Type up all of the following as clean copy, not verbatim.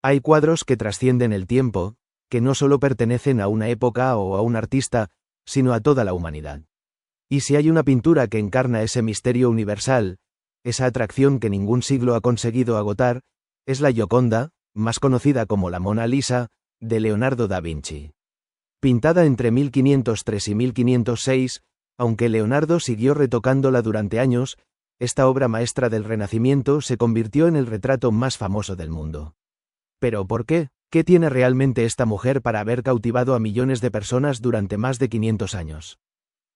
Hay cuadros que trascienden el tiempo, que no solo pertenecen a una época o a un artista, sino a toda la humanidad. Y si hay una pintura que encarna ese misterio universal, esa atracción que ningún siglo ha conseguido agotar, es la Gioconda, más conocida como la Mona Lisa, de Leonardo da Vinci. Pintada entre 1503 y 1506, aunque Leonardo siguió retocándola durante años, esta obra maestra del Renacimiento se convirtió en el retrato más famoso del mundo. ¿Pero por qué? ¿Qué tiene realmente esta mujer para haber cautivado a millones de personas durante más de 500 años?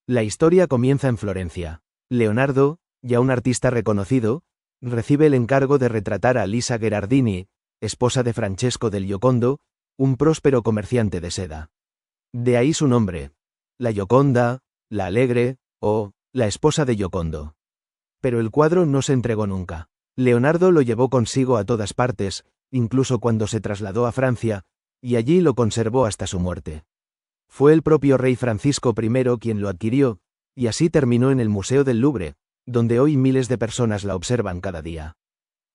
La historia comienza en Florencia. Leonardo, ya un artista reconocido, recibe el encargo de retratar a Lisa Gherardini, esposa de Francesco del Giocondo, un próspero comerciante de seda. De ahí su nombre, la Gioconda, la Alegre, o la esposa de Giocondo. Pero el cuadro no se entregó nunca. Leonardo lo llevó consigo a todas partes, incluso cuando se trasladó a Francia, y allí lo conservó hasta su muerte. Fue el propio rey Francisco I quien lo adquirió, y así terminó en el Museo del Louvre, donde hoy miles de personas la observan cada día.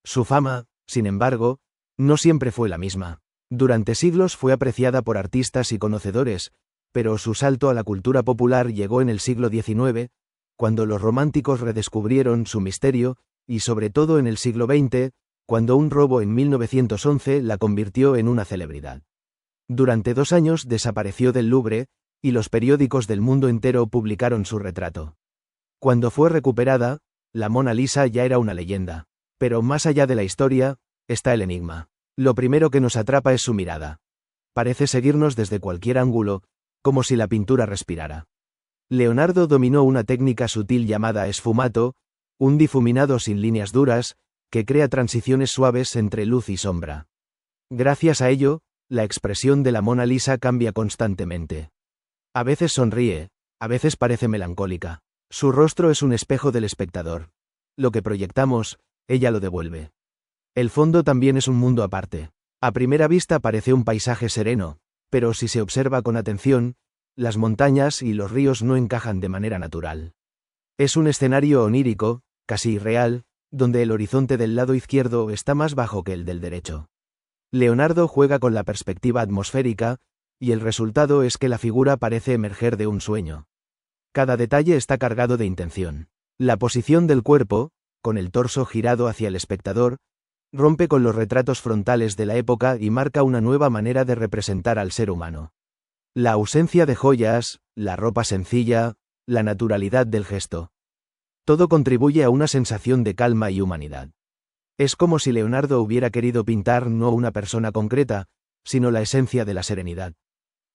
Su fama, sin embargo, no siempre fue la misma. Durante siglos fue apreciada por artistas y conocedores, pero su salto a la cultura popular llegó en el siglo XIX, cuando los románticos redescubrieron su misterio, y sobre todo en el siglo XX, cuando un robo en 1911 la convirtió en una celebridad. Durante 2 años desapareció del Louvre, y los periódicos del mundo entero publicaron su retrato. Cuando fue recuperada, la Mona Lisa ya era una leyenda. Pero más allá de la historia, está el enigma. Lo primero que nos atrapa es su mirada. Parece seguirnos desde cualquier ángulo, como si la pintura respirara. Leonardo dominó una técnica sutil llamada sfumato, un difuminado sin líneas duras, que crea transiciones suaves entre luz y sombra. Gracias a ello, la expresión de la Mona Lisa cambia constantemente. A veces sonríe, a veces parece melancólica. Su rostro es un espejo del espectador. Lo que proyectamos, ella lo devuelve. El fondo también es un mundo aparte. A primera vista parece un paisaje sereno, pero si se observa con atención, las montañas y los ríos no encajan de manera natural. Es un escenario onírico, casi irreal, donde el horizonte del lado izquierdo está más bajo que el del derecho. Leonardo juega con la perspectiva atmosférica, y el resultado es que la figura parece emerger de un sueño. Cada detalle está cargado de intención. La posición del cuerpo, con el torso girado hacia el espectador, rompe con los retratos frontales de la época y marca una nueva manera de representar al ser humano. La ausencia de joyas, la ropa sencilla, la naturalidad del gesto. Todo contribuye a una sensación de calma y humanidad. Es como si Leonardo hubiera querido pintar no una persona concreta, sino la esencia de la serenidad.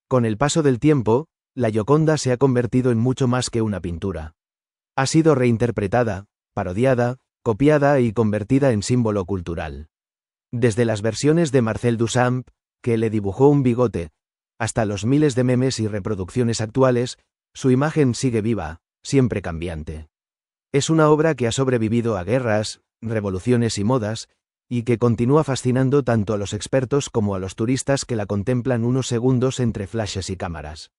Con el paso del tiempo, la Gioconda se ha convertido en mucho más que una pintura. Ha sido reinterpretada, parodiada, copiada y convertida en símbolo cultural. Desde las versiones de Marcel Duchamp, que le dibujó un bigote, hasta los miles de memes y reproducciones actuales, su imagen sigue viva, siempre cambiante. Es una obra que ha sobrevivido a guerras, revoluciones y modas, y que continúa fascinando tanto a los expertos como a los turistas que la contemplan unos segundos entre flashes y cámaras.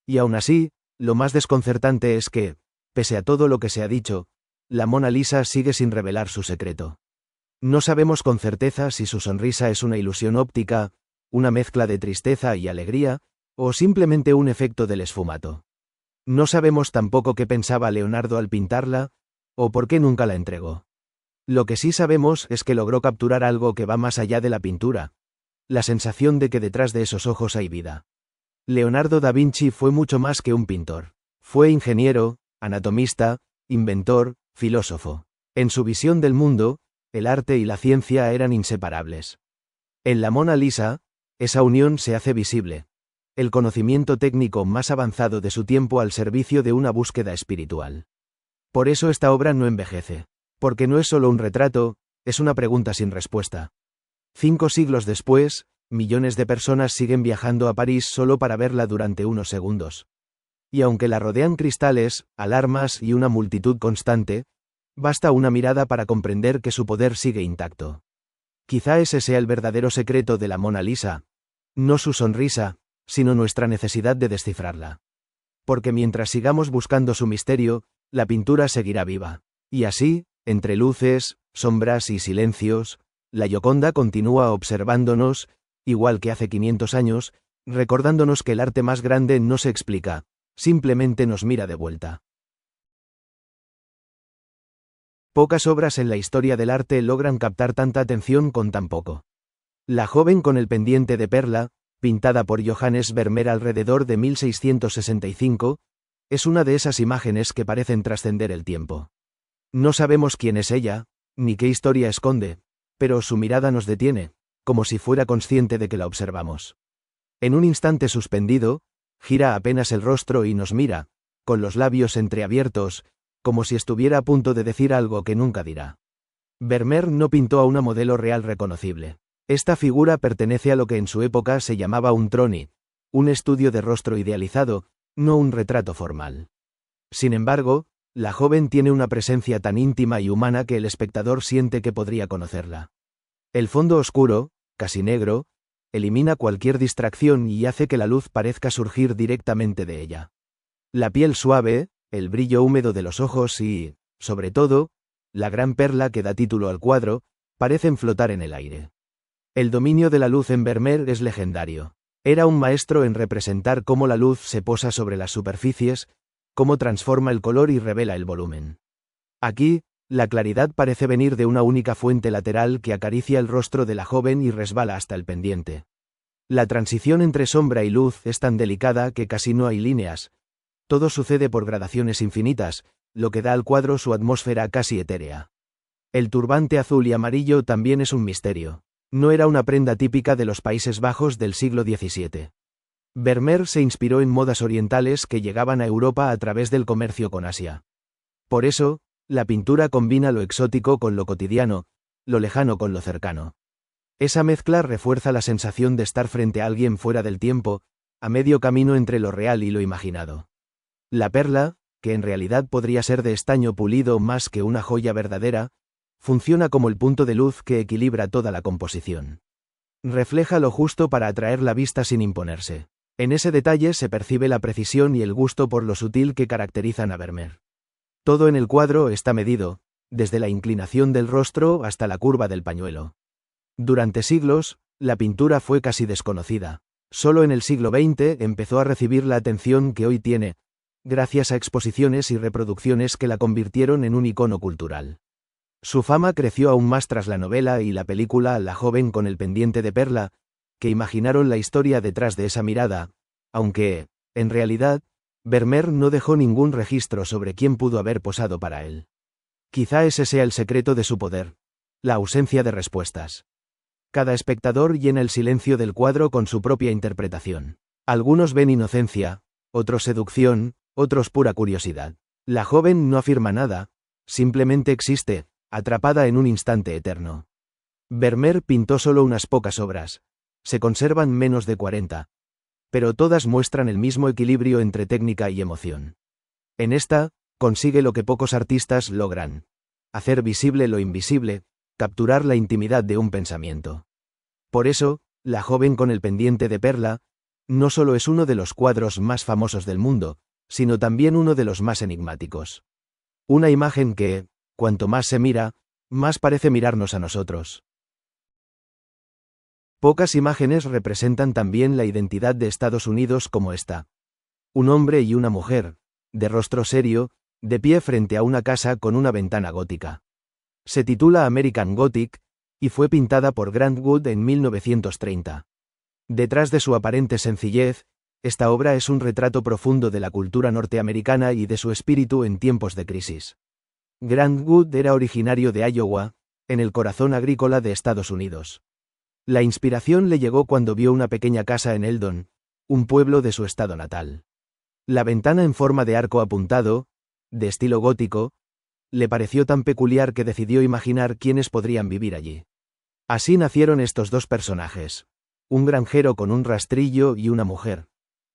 Y aún así, lo más desconcertante es que, pese a todo lo que se ha dicho, la Mona Lisa sigue sin revelar su secreto. No sabemos con certeza si su sonrisa es una ilusión óptica, una mezcla de tristeza y alegría, o simplemente un efecto del esfumato. No sabemos tampoco qué pensaba Leonardo al pintarla, o por qué nunca la entregó. Lo que sí sabemos es que logró capturar algo que va más allá de la pintura, la sensación de que detrás de esos ojos hay vida. Leonardo da Vinci fue mucho más que un pintor. Fue ingeniero, anatomista, inventor, filósofo. En su visión del mundo, el arte y la ciencia eran inseparables. En la Mona Lisa, esa unión se hace visible. El conocimiento técnico más avanzado de su tiempo al servicio de una búsqueda espiritual. Por eso esta obra no envejece. Porque no es solo un retrato, es una pregunta sin respuesta. 5 siglos después, millones de personas siguen viajando a París solo para verla durante unos segundos. Y aunque la rodean cristales, alarmas y una multitud constante, basta una mirada para comprender que su poder sigue intacto. Quizá ese sea el verdadero secreto de la Mona Lisa. No su sonrisa, sino nuestra necesidad de descifrarla. Porque mientras sigamos buscando su misterio, la pintura seguirá viva. Y así, entre luces, sombras y silencios, la Gioconda continúa observándonos, igual que hace 500 años, recordándonos que el arte más grande no se explica, simplemente nos mira de vuelta. Pocas obras en la historia del arte logran captar tanta atención con tan poco. La joven con el pendiente de perla, pintada por Johannes Vermeer alrededor de 1665, es una de esas imágenes que parecen trascender el tiempo. No sabemos quién es ella, ni qué historia esconde, pero su mirada nos detiene, como si fuera consciente de que la observamos. En un instante suspendido, gira apenas el rostro y nos mira, con los labios entreabiertos, como si estuviera a punto de decir algo que nunca dirá. Vermeer no pintó a una modelo real reconocible. Esta figura pertenece a lo que en su época se llamaba un troni, un estudio de rostro idealizado, no un retrato formal. Sin embargo, la joven tiene una presencia tan íntima y humana que el espectador siente que podría conocerla. El fondo oscuro, casi negro, elimina cualquier distracción y hace que la luz parezca surgir directamente de ella. La piel suave, el brillo húmedo de los ojos y, sobre todo, la gran perla que da título al cuadro, parecen flotar en el aire. El dominio de la luz en Vermeer es legendario. Era un maestro en representar cómo la luz se posa sobre las superficies, cómo transforma el color y revela el volumen. Aquí, la claridad parece venir de una única fuente lateral que acaricia el rostro de la joven y resbala hasta el pendiente. La transición entre sombra y luz es tan delicada que casi no hay líneas. Todo sucede por gradaciones infinitas, lo que da al cuadro su atmósfera casi etérea. El turbante azul y amarillo también es un misterio. No era una prenda típica de los Países Bajos del siglo XVII. Vermeer se inspiró en modas orientales que llegaban a Europa a través del comercio con Asia. Por eso, la pintura combina lo exótico con lo cotidiano, lo lejano con lo cercano. Esa mezcla refuerza la sensación de estar frente a alguien fuera del tiempo, a medio camino entre lo real y lo imaginado. La perla, que en realidad podría ser de estaño pulido más que una joya verdadera, funciona como el punto de luz que equilibra toda la composición. Refleja lo justo para atraer la vista sin imponerse. En ese detalle se percibe la precisión y el gusto por lo sutil que caracterizan a Vermeer. Todo en el cuadro está medido, desde la inclinación del rostro hasta la curva del pañuelo. Durante siglos, la pintura fue casi desconocida. Solo en el siglo XX empezó a recibir la atención que hoy tiene, gracias a exposiciones y reproducciones que la convirtieron en un icono cultural. Su fama creció aún más tras la novela y la película La joven con el pendiente de perla, que imaginaron la historia detrás de esa mirada, aunque, en realidad, Vermeer no dejó ningún registro sobre quién pudo haber posado para él. Quizá ese sea el secreto de su poder, la ausencia de respuestas. Cada espectador llena el silencio del cuadro con su propia interpretación. Algunos ven inocencia, otros seducción, otros pura curiosidad. La joven no afirma nada, simplemente existe, atrapada en un instante eterno. Vermeer pintó solo unas pocas obras. Se conservan menos de 40. Pero todas muestran el mismo equilibrio entre técnica y emoción. En esta, consigue lo que pocos artistas logran: hacer visible lo invisible, capturar la intimidad de un pensamiento. Por eso, La joven con el pendiente de perla, no solo es uno de los cuadros más famosos del mundo, sino también uno de los más enigmáticos. Una imagen que, cuanto más se mira, más parece mirarnos a nosotros. Pocas imágenes representan también la identidad de Estados Unidos como esta. Un hombre y una mujer, de rostro serio, de pie frente a una casa con una ventana gótica. Se titula American Gothic, y fue pintada por Grant Wood en 1930. Detrás de su aparente sencillez, esta obra es un retrato profundo de la cultura norteamericana y de su espíritu en tiempos de crisis. Grant Wood era originario de Iowa, en el corazón agrícola de Estados Unidos. La inspiración le llegó cuando vio una pequeña casa en Eldon, un pueblo de su estado natal. La ventana en forma de arco apuntado, de estilo gótico, le pareció tan peculiar que decidió imaginar quiénes podrían vivir allí. Así nacieron estos dos personajes, un granjero con un rastrillo y una mujer,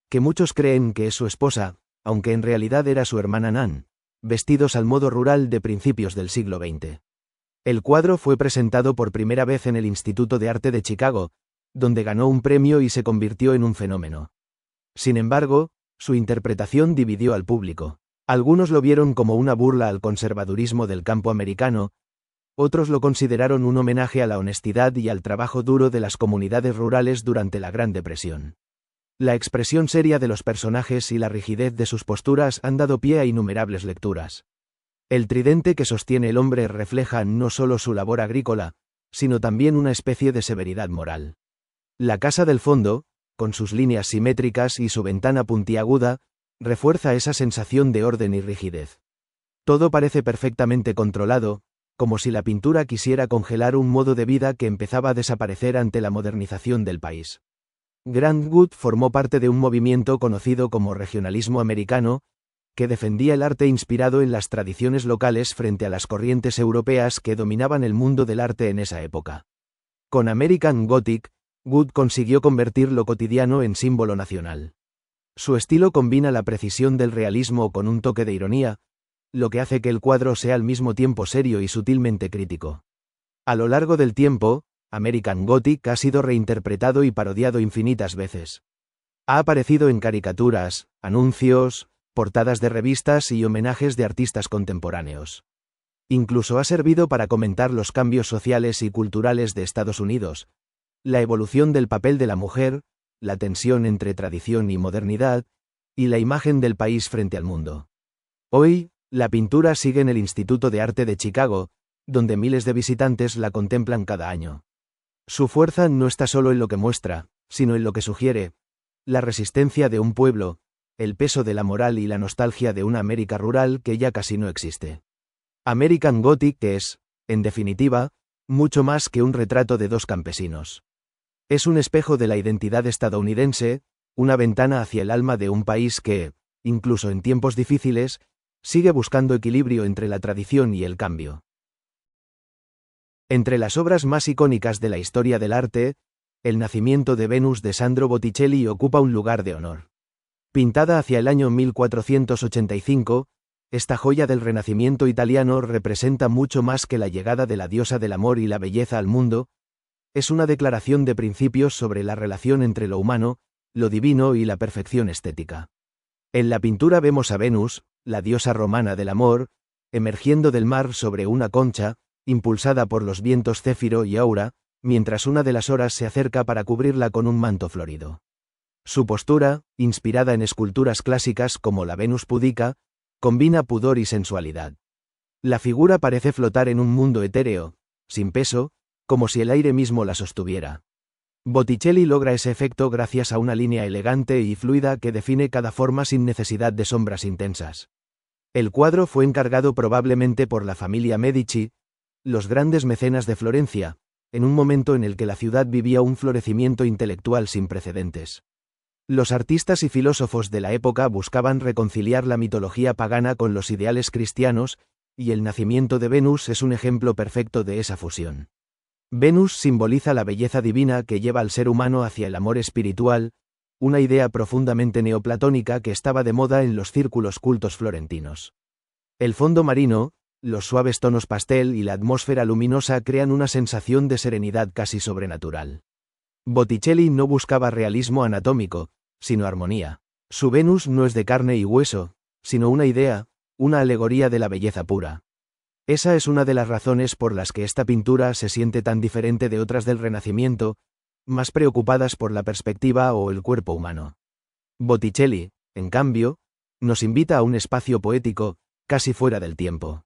que muchos creen que es su esposa, aunque en realidad era su hermana Nan, vestidos al modo rural de principios del siglo XX. El cuadro fue presentado por primera vez en el Instituto de Arte de Chicago, donde ganó un premio y se convirtió en un fenómeno. Sin embargo, su interpretación dividió al público. Algunos lo vieron como una burla al conservadurismo del campo americano, Otros lo consideraron un homenaje a la honestidad y al trabajo duro de las comunidades rurales durante la Gran Depresión. La expresión seria de los personajes y la rigidez de sus posturas han dado pie a innumerables lecturas. El tridente que sostiene el hombre refleja no solo su labor agrícola, sino también una especie de severidad moral. La casa del fondo, con sus líneas simétricas y su ventana puntiaguda, refuerza esa sensación de orden y rigidez. Todo parece perfectamente controlado, como si la pintura quisiera congelar un modo de vida que empezaba a desaparecer ante la modernización del país. Grant Wood formó parte de un movimiento conocido como regionalismo americano, que defendía el arte inspirado en las tradiciones locales frente a las corrientes europeas que dominaban el mundo del arte en esa época. Con American Gothic, Wood consiguió convertir lo cotidiano en símbolo nacional. Su estilo combina la precisión del realismo con un toque de ironía, lo que hace que el cuadro sea al mismo tiempo serio y sutilmente crítico. A lo largo del tiempo, American Gothic ha sido reinterpretado y parodiado infinitas veces. Ha aparecido en caricaturas, anuncios, portadas de revistas y homenajes de artistas contemporáneos. Incluso ha servido para comentar los cambios sociales y culturales de Estados Unidos, la evolución del papel de la mujer, la tensión entre tradición y modernidad, y la imagen del país frente al mundo. Hoy, la pintura sigue en el Instituto de Arte de Chicago, donde miles de visitantes la contemplan cada año. Su fuerza no está solo en lo que muestra, sino en lo que sugiere: la resistencia de un pueblo, el peso de la moral y la nostalgia de una América rural que ya casi no existe. American Gothic es, en definitiva, mucho más que un retrato de dos campesinos. Es un espejo de la identidad estadounidense, una ventana hacia el alma de un país que, incluso en tiempos difíciles, sigue buscando equilibrio entre la tradición y el cambio. Entre las obras más icónicas de la historia del arte, El nacimiento de Venus de Sandro Botticelli ocupa un lugar de honor. Pintada hacia el año 1485, esta joya del Renacimiento italiano representa mucho más que la llegada de la diosa del amor y la belleza al mundo. Es una declaración de principios sobre la relación entre lo humano, lo divino y la perfección estética. En la pintura vemos a Venus, la diosa romana del amor, emergiendo del mar sobre una concha, impulsada por los vientos Céfiro y Aura, mientras una de las horas se acerca para cubrirla con un manto florido. Su postura, inspirada en esculturas clásicas como la Venus púdica, combina pudor y sensualidad. La figura parece flotar en un mundo etéreo, sin peso, como si el aire mismo la sostuviera. Botticelli logra ese efecto gracias a una línea elegante y fluida que define cada forma sin necesidad de sombras intensas. El cuadro fue encargado probablemente por la familia Medici, los grandes mecenas de Florencia, en un momento en el que la ciudad vivía un florecimiento intelectual sin precedentes. Los artistas y filósofos de la época buscaban reconciliar la mitología pagana con los ideales cristianos, y el nacimiento de Venus es un ejemplo perfecto de esa fusión. Venus simboliza la belleza divina que lleva al ser humano hacia el amor espiritual, una idea profundamente neoplatónica que estaba de moda en los círculos cultos florentinos. El fondo marino, los suaves tonos pastel y la atmósfera luminosa crean una sensación de serenidad casi sobrenatural. Botticelli no buscaba realismo anatómico, sino armonía. Su Venus no es de carne y hueso, sino una idea, una alegoría de la belleza pura. Esa es una de las razones por las que esta pintura se siente tan diferente de otras del Renacimiento, más preocupadas por la perspectiva o el cuerpo humano. Botticelli, en cambio, nos invita a un espacio poético, casi fuera del tiempo.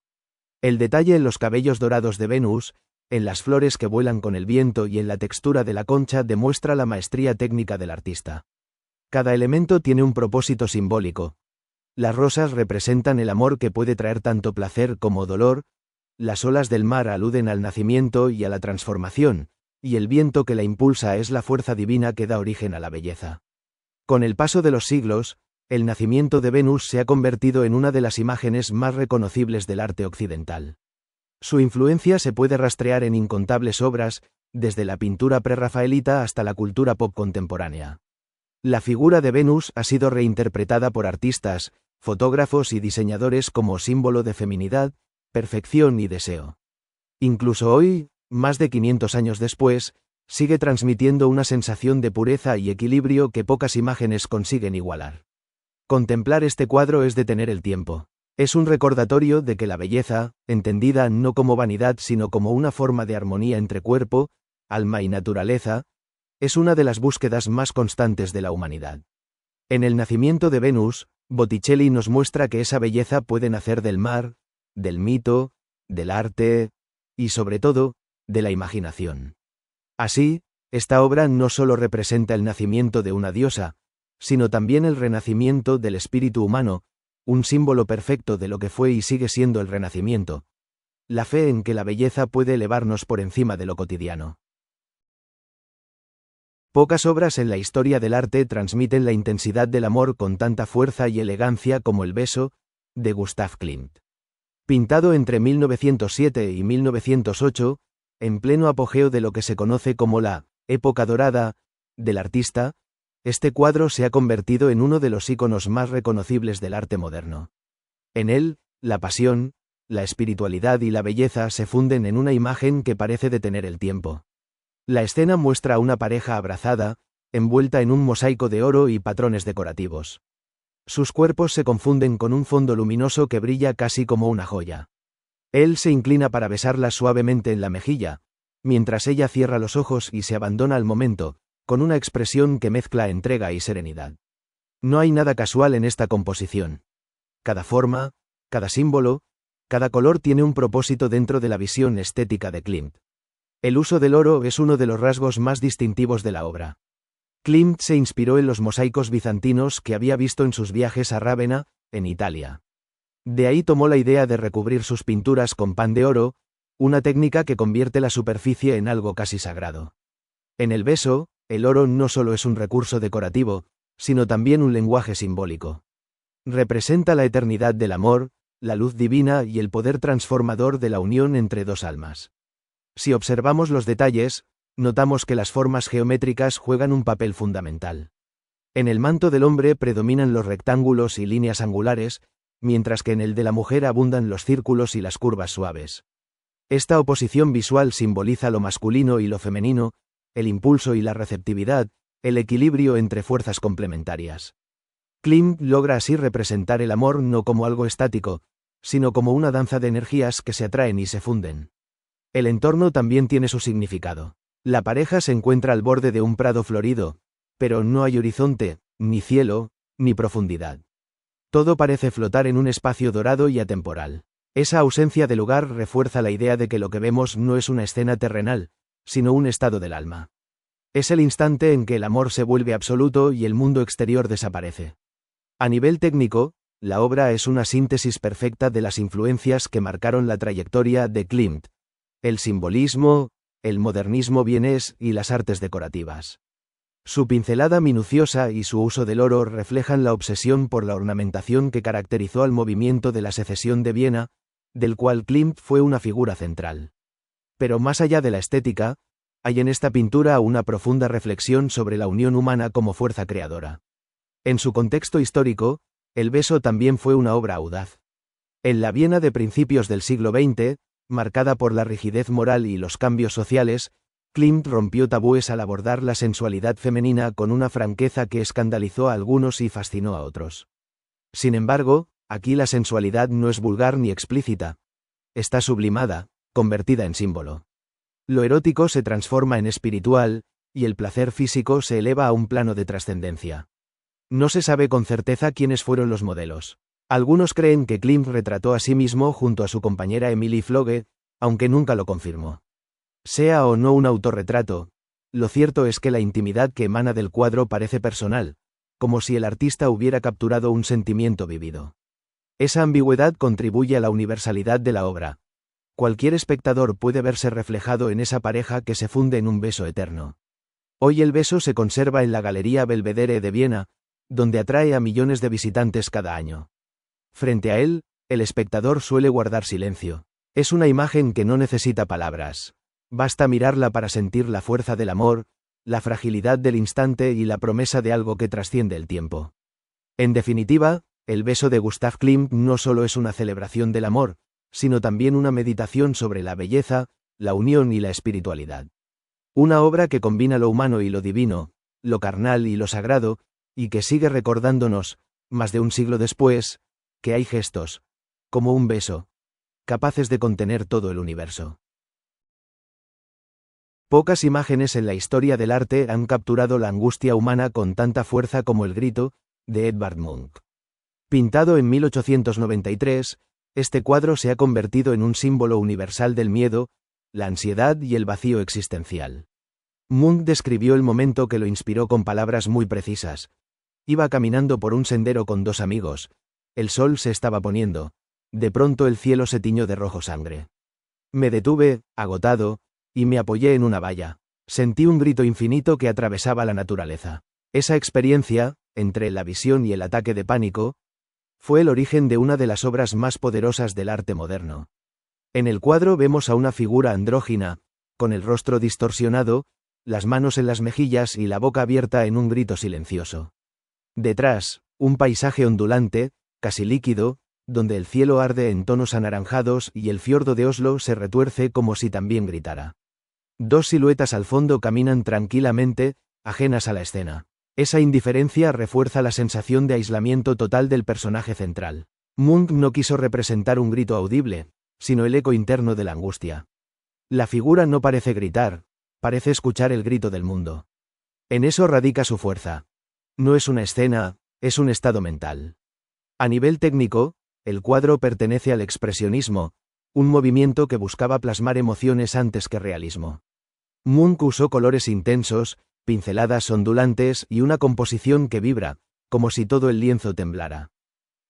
El detalle en los cabellos dorados de Venus, en las flores que vuelan con el viento y en la textura de la concha demuestra la maestría técnica del artista. Cada elemento tiene un propósito simbólico. Las rosas representan el amor que puede traer tanto placer como dolor, las olas del mar aluden al nacimiento y a la transformación, y el viento que la impulsa es la fuerza divina que da origen a la belleza. Con el paso de los siglos, el nacimiento de Venus se ha convertido en una de las imágenes más reconocibles del arte occidental. Su influencia se puede rastrear en incontables obras, desde la pintura prerrafaelita hasta la cultura pop contemporánea. La figura de Venus ha sido reinterpretada por artistas, fotógrafos y diseñadores como símbolo de feminidad, perfección y deseo. Incluso hoy, más de 500 años después, sigue transmitiendo una sensación de pureza y equilibrio que pocas imágenes consiguen igualar. Contemplar este cuadro es detener el tiempo. Es un recordatorio de que la belleza, entendida no como vanidad sino como una forma de armonía entre cuerpo, alma y naturaleza, es una de las búsquedas más constantes de la humanidad. En El nacimiento de Venus, Botticelli nos muestra que esa belleza puede nacer del mar, del mito, del arte y, sobre todo, de la imaginación. Así, esta obra no solo representa el nacimiento de una diosa, sino también el renacimiento del espíritu humano, un símbolo perfecto de lo que fue y sigue siendo el Renacimiento, la fe en que la belleza puede elevarnos por encima de lo cotidiano. Pocas obras en la historia del arte transmiten la intensidad del amor con tanta fuerza y elegancia como El beso, de Gustav Klimt. Pintado entre 1907 y 1908, en pleno apogeo de lo que se conoce como la época dorada del artista, este cuadro se ha convertido en uno de los íconos más reconocibles del arte moderno. En él, la pasión, la espiritualidad y la belleza se funden en una imagen que parece detener el tiempo. La escena muestra a una pareja abrazada, envuelta en un mosaico de oro y patrones decorativos. Sus cuerpos se confunden con un fondo luminoso que brilla casi como una joya. Él se inclina para besarla suavemente en la mejilla, mientras ella cierra los ojos y se abandona al momento, con una expresión que mezcla entrega y serenidad. No hay nada casual en esta composición. Cada forma, cada símbolo, cada color tiene un propósito dentro de la visión estética de Klimt. El uso del oro es uno de los rasgos más distintivos de la obra. Klimt se inspiró en los mosaicos bizantinos que había visto en sus viajes a Rávena, en Italia. De ahí tomó la idea de recubrir sus pinturas con pan de oro, una técnica que convierte la superficie en algo casi sagrado. En El beso, el oro no solo es un recurso decorativo, sino también un lenguaje simbólico. Representa la eternidad del amor, la luz divina y el poder transformador de la unión entre dos almas. Si observamos los detalles, notamos que las formas geométricas juegan un papel fundamental. En el manto del hombre predominan los rectángulos y líneas angulares, mientras que en el de la mujer abundan los círculos y las curvas suaves. Esta oposición visual simboliza lo masculino y lo femenino, el impulso y la receptividad, el equilibrio entre fuerzas complementarias. Klimt logra así representar el amor no como algo estático, sino como una danza de energías que se atraen y se funden. El entorno también tiene su significado. La pareja se encuentra al borde de un prado florido, pero no hay horizonte, ni cielo, ni profundidad. Todo parece flotar en un espacio dorado y atemporal. Esa ausencia de lugar refuerza la idea de que lo que vemos no es una escena terrenal, sino un estado del alma. Es el instante en que el amor se vuelve absoluto y el mundo exterior desaparece. A nivel técnico, la obra es una síntesis perfecta de las influencias que marcaron la trayectoria de Klimt: el simbolismo, el modernismo vienés y las artes decorativas. Su pincelada minuciosa y su uso del oro reflejan la obsesión por la ornamentación que caracterizó al movimiento de la Secesión de Viena, del cual Klimt fue una figura central. Pero más allá de la estética, hay en esta pintura una profunda reflexión sobre la unión humana como fuerza creadora. En su contexto histórico, El beso también fue una obra audaz. En la Viena de principios del siglo XX, marcada por la rigidez moral y los cambios sociales, Klimt rompió tabúes al abordar la sensualidad femenina con una franqueza que escandalizó a algunos y fascinó a otros. Sin embargo, aquí la sensualidad no es vulgar ni explícita. Está sublimada, convertida en símbolo. Lo erótico se transforma en espiritual, y el placer físico se eleva a un plano de trascendencia. No se sabe con certeza quiénes fueron los modelos. Algunos creen que Klimt retrató a sí mismo junto a su compañera Emilie Floge, aunque nunca lo confirmó. Sea o no un autorretrato, lo cierto es que la intimidad que emana del cuadro parece personal, como si el artista hubiera capturado un sentimiento vivido. Esa ambigüedad contribuye a la universalidad de la obra. Cualquier espectador puede verse reflejado en esa pareja que se funde en un beso eterno. Hoy el beso se conserva en la Galería Belvedere de Viena, donde atrae a millones de visitantes cada año. Frente a él, el espectador suele guardar silencio. Es una imagen que no necesita palabras. Basta mirarla para sentir la fuerza del amor, la fragilidad del instante y la promesa de algo que trasciende el tiempo. En definitiva, El beso de Gustav Klimt no solo es una celebración del amor, sino también una meditación sobre la belleza, la unión y la espiritualidad. Una obra que combina lo humano y lo divino, lo carnal y lo sagrado, y que sigue recordándonos, más de un siglo después, que hay gestos, como un beso, capaces de contener todo el universo. Pocas imágenes en la historia del arte han capturado la angustia humana con tanta fuerza como El grito, de Edvard Munch. Pintado en 1893, este cuadro se ha convertido en un símbolo universal del miedo, la ansiedad y el vacío existencial. Munch describió el momento que lo inspiró con palabras muy precisas. Iba caminando por un sendero con dos amigos. El sol se estaba poniendo. De pronto el cielo se tiñó de rojo sangre. Me detuve, agotado, y me apoyé en una valla. Sentí un grito infinito que atravesaba la naturaleza. Esa experiencia, entre la visión y el ataque de pánico, fue el origen de una de las obras más poderosas del arte moderno. En el cuadro vemos a una figura andrógina, con el rostro distorsionado, las manos en las mejillas y la boca abierta en un grito silencioso. Detrás, un paisaje ondulante, casi líquido, donde el cielo arde en tonos anaranjados y el fiordo de Oslo se retuerce como si también gritara. Dos siluetas al fondo caminan tranquilamente, ajenas a la escena. Esa indiferencia refuerza la sensación de aislamiento total del personaje central. Munch no quiso representar un grito audible, sino el eco interno de la angustia. La figura no parece gritar, parece escuchar el grito del mundo. En eso radica su fuerza. No es una escena, es un estado mental. A nivel técnico, el cuadro pertenece al expresionismo, un movimiento que buscaba plasmar emociones antes que realismo. Munch usó colores intensos, pinceladas ondulantes y una composición que vibra, como si todo el lienzo temblara.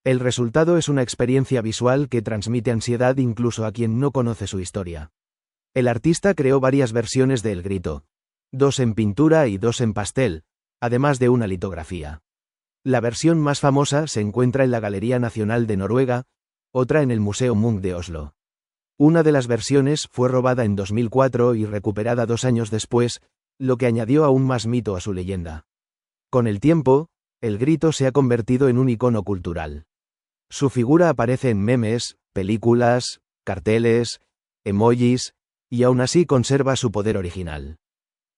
El resultado es una experiencia visual que transmite ansiedad incluso a quien no conoce su historia. El artista creó varias versiones de El grito, 2 en pintura y 2 en pastel, además de una litografía. La versión más famosa se encuentra en la Galería Nacional de Noruega, otra en el Museo Munch de Oslo. Una de las versiones fue robada en 2004 y recuperada 2 años después, lo que añadió aún más mito a su leyenda. Con el tiempo, El grito se ha convertido en un icono cultural. Su figura aparece en memes, películas, carteles, emojis, y aún así conserva su poder original.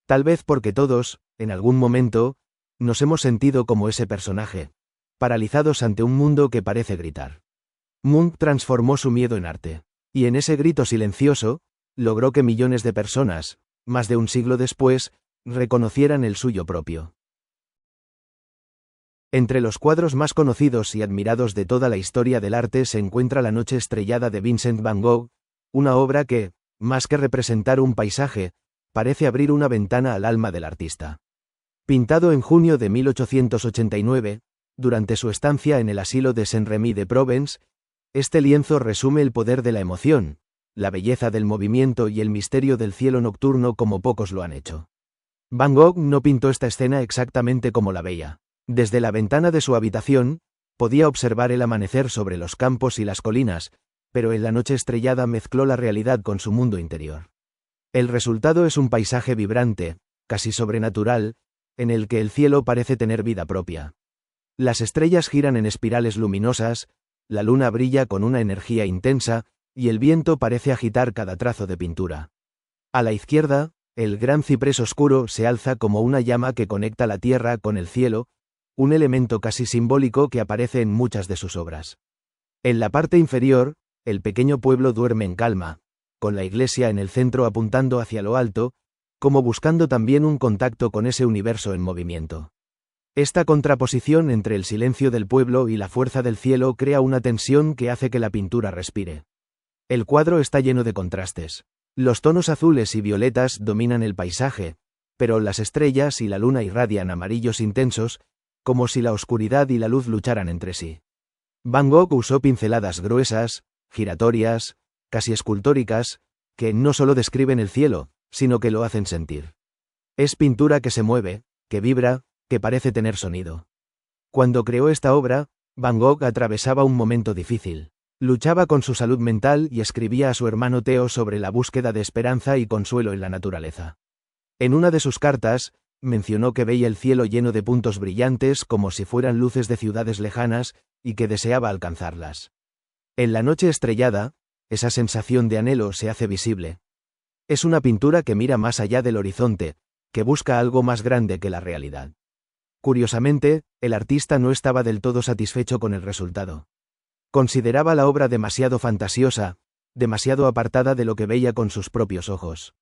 Tal vez porque todos, en algún momento, nos hemos sentido como ese personaje, paralizados ante un mundo que parece gritar. Munch transformó su miedo en arte, y en ese grito silencioso, logró que millones de personas, más de un siglo después, reconocieran el suyo propio. Entre los cuadros más conocidos y admirados de toda la historia del arte se encuentra La noche estrellada de Vincent van Gogh, una obra que, más que representar un paisaje, parece abrir una ventana al alma del artista. Pintado en junio de 1889, durante su estancia en el asilo de Saint-Rémy de Provence, este lienzo resume el poder de la emoción, la belleza del movimiento y el misterio del cielo nocturno como pocos lo han hecho. Van Gogh no pintó esta escena exactamente como la veía. Desde la ventana de su habitación, podía observar el amanecer sobre los campos y las colinas, pero en la noche estrellada mezcló la realidad con su mundo interior. El resultado es un paisaje vibrante, casi sobrenatural, en el que el cielo parece tener vida propia. Las estrellas giran en espirales luminosas, la luna brilla con una energía intensa, y el viento parece agitar cada trazo de pintura. A la izquierda, el gran ciprés oscuro se alza como una llama que conecta la tierra con el cielo, un elemento casi simbólico que aparece en muchas de sus obras. En la parte inferior, el pequeño pueblo duerme en calma, con la iglesia en el centro apuntando hacia lo alto, como buscando también un contacto con ese universo en movimiento. Esta contraposición entre el silencio del pueblo y la fuerza del cielo crea una tensión que hace que la pintura respire. El cuadro está lleno de contrastes. Los tonos azules y violetas dominan el paisaje, pero las estrellas y la luna irradian amarillos intensos, como si la oscuridad y la luz lucharan entre sí. Van Gogh usó pinceladas gruesas, giratorias, casi escultóricas, que no solo describen el cielo, sino que lo hacen sentir. Es pintura que se mueve, que vibra, que parece tener sonido. Cuando creó esta obra, Van Gogh atravesaba un momento difícil. Luchaba con su salud mental y escribía a su hermano Theo sobre la búsqueda de esperanza y consuelo en la naturaleza. En una de sus cartas, mencionó que veía el cielo lleno de puntos brillantes como si fueran luces de ciudades lejanas, y que deseaba alcanzarlas. En la noche estrellada, esa sensación de anhelo se hace visible. Es una pintura que mira más allá del horizonte, que busca algo más grande que la realidad. Curiosamente, el artista no estaba del todo satisfecho con el resultado. Consideraba la obra demasiado fantasiosa, demasiado apartada de lo que veía con sus propios ojos.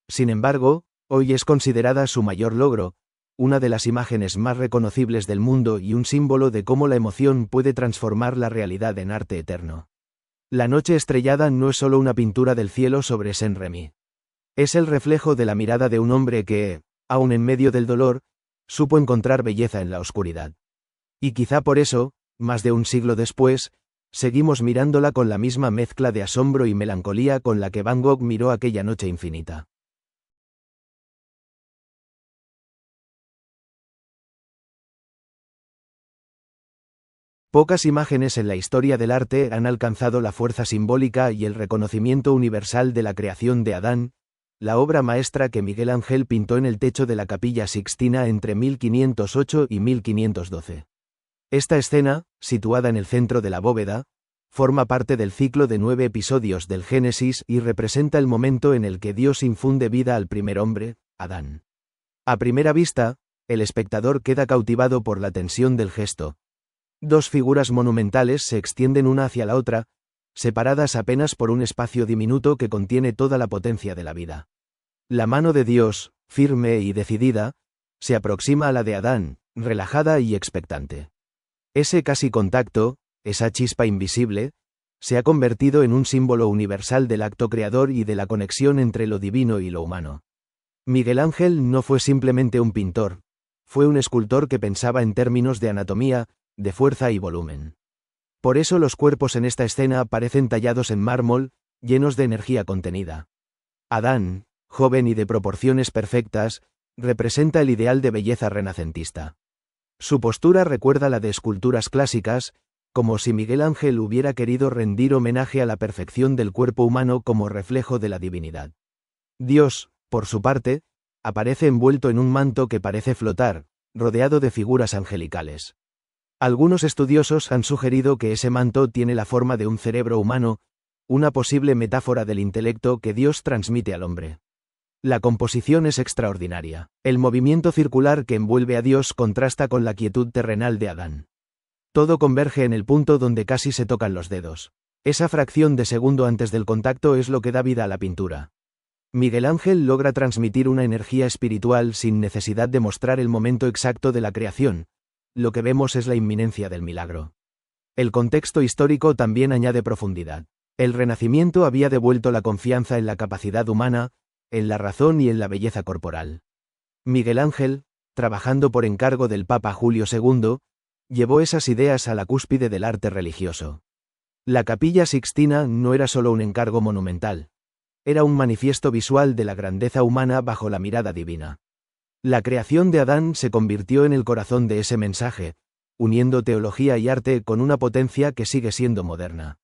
Sin embargo, hoy es considerada su mayor logro, una de las imágenes más reconocibles del mundo y un símbolo de cómo la emoción puede transformar la realidad en arte eterno. La noche estrellada no es solo una pintura del cielo sobre Saint-Remy. Es el reflejo de la mirada de un hombre que, aun en medio del dolor, supo encontrar belleza en la oscuridad. Y quizá por eso, más de un siglo después, seguimos mirándola con la misma mezcla de asombro y melancolía con la que Van Gogh miró aquella noche infinita. Pocas imágenes en la historia del arte han alcanzado la fuerza simbólica y el reconocimiento universal de la creación de Adán, la obra maestra que Miguel Ángel pintó en el techo de la Capilla Sixtina entre 1508 y 1512. Esta escena, situada en el centro de la bóveda, forma parte del ciclo de 9 episodios del Génesis y representa el momento en el que Dios infunde vida al primer hombre, Adán. A primera vista, el espectador queda cautivado por la tensión del gesto. Dos figuras monumentales se extienden una hacia la otra, separadas apenas por un espacio diminuto que contiene toda la potencia de la vida. La mano de Dios, firme y decidida, se aproxima a la de Adán, relajada y expectante. Ese casi contacto, esa chispa invisible, se ha convertido en un símbolo universal del acto creador y de la conexión entre lo divino y lo humano. Miguel Ángel no fue simplemente un pintor, fue un escultor que pensaba en términos de anatomía, de fuerza y volumen. Por eso los cuerpos en esta escena parecen tallados en mármol, llenos de energía contenida. Adán, joven y de proporciones perfectas, representa el ideal de belleza renacentista. Su postura recuerda la de esculturas clásicas, como si Miguel Ángel hubiera querido rendir homenaje a la perfección del cuerpo humano como reflejo de la divinidad. Dios, por su parte, aparece envuelto en un manto que parece flotar, rodeado de figuras angelicales. Algunos estudiosos han sugerido que ese manto tiene la forma de un cerebro humano, una posible metáfora del intelecto que Dios transmite al hombre. La composición es extraordinaria. El movimiento circular que envuelve a Dios contrasta con la quietud terrenal de Adán. Todo converge en el punto donde casi se tocan los dedos. Esa fracción de segundo antes del contacto es lo que da vida a la pintura. Miguel Ángel logra transmitir una energía espiritual sin necesidad de mostrar el momento exacto de la creación. Lo que vemos es la inminencia del milagro. El contexto histórico también añade profundidad. El Renacimiento había devuelto la confianza en la capacidad humana, en la razón y en la belleza corporal. Miguel Ángel, trabajando por encargo del Papa Julio II, llevó esas ideas a la cúspide del arte religioso. La Capilla Sixtina no era solo un encargo monumental. Era un manifiesto visual de la grandeza humana bajo la mirada divina. La creación de Adán se convirtió en el corazón de ese mensaje, uniendo teología y arte con una potencia que sigue siendo moderna.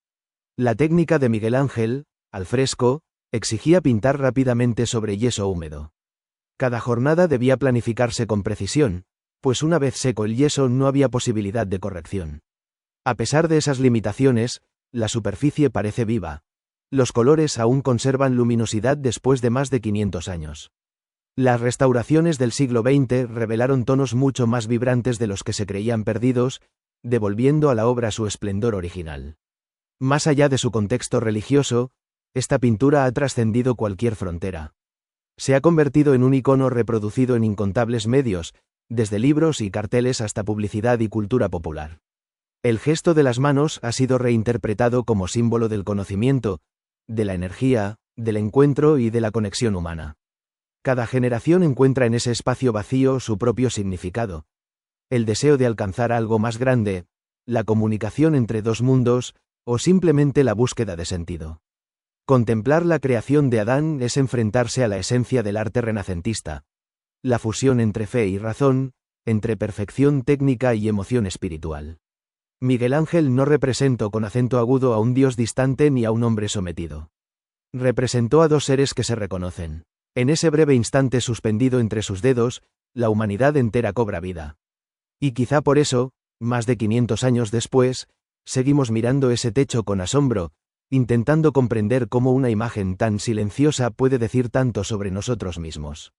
La técnica de Miguel Ángel, al fresco, exigía pintar rápidamente sobre yeso húmedo. Cada jornada debía planificarse con precisión, pues una vez seco el yeso no había posibilidad de corrección. A pesar de esas limitaciones, la superficie parece viva. Los colores aún conservan luminosidad después de más de 500 años. Las restauraciones del siglo XX revelaron tonos mucho más vibrantes de los que se creían perdidos, devolviendo a la obra su esplendor original. Más allá de su contexto religioso, esta pintura ha trascendido cualquier frontera. Se ha convertido en un icono reproducido en incontables medios, desde libros y carteles hasta publicidad y cultura popular. El gesto de las manos ha sido reinterpretado como símbolo del conocimiento, de la energía, del encuentro y de la conexión humana. Cada generación encuentra en ese espacio vacío su propio significado. El deseo de alcanzar algo más grande, la comunicación entre dos mundos, o simplemente la búsqueda de sentido. Contemplar la creación de Adán es enfrentarse a la esencia del arte renacentista. La fusión entre fe y razón, entre perfección técnica y emoción espiritual. Miguel Ángel no representó con acento agudo a un Dios distante ni a un hombre sometido. Representó a dos seres que se reconocen. En ese breve instante suspendido entre sus dedos, la humanidad entera cobra vida. Y quizá por eso, más de 500 años después, seguimos mirando ese techo con asombro, intentando comprender cómo una imagen tan silenciosa puede decir tanto sobre nosotros mismos.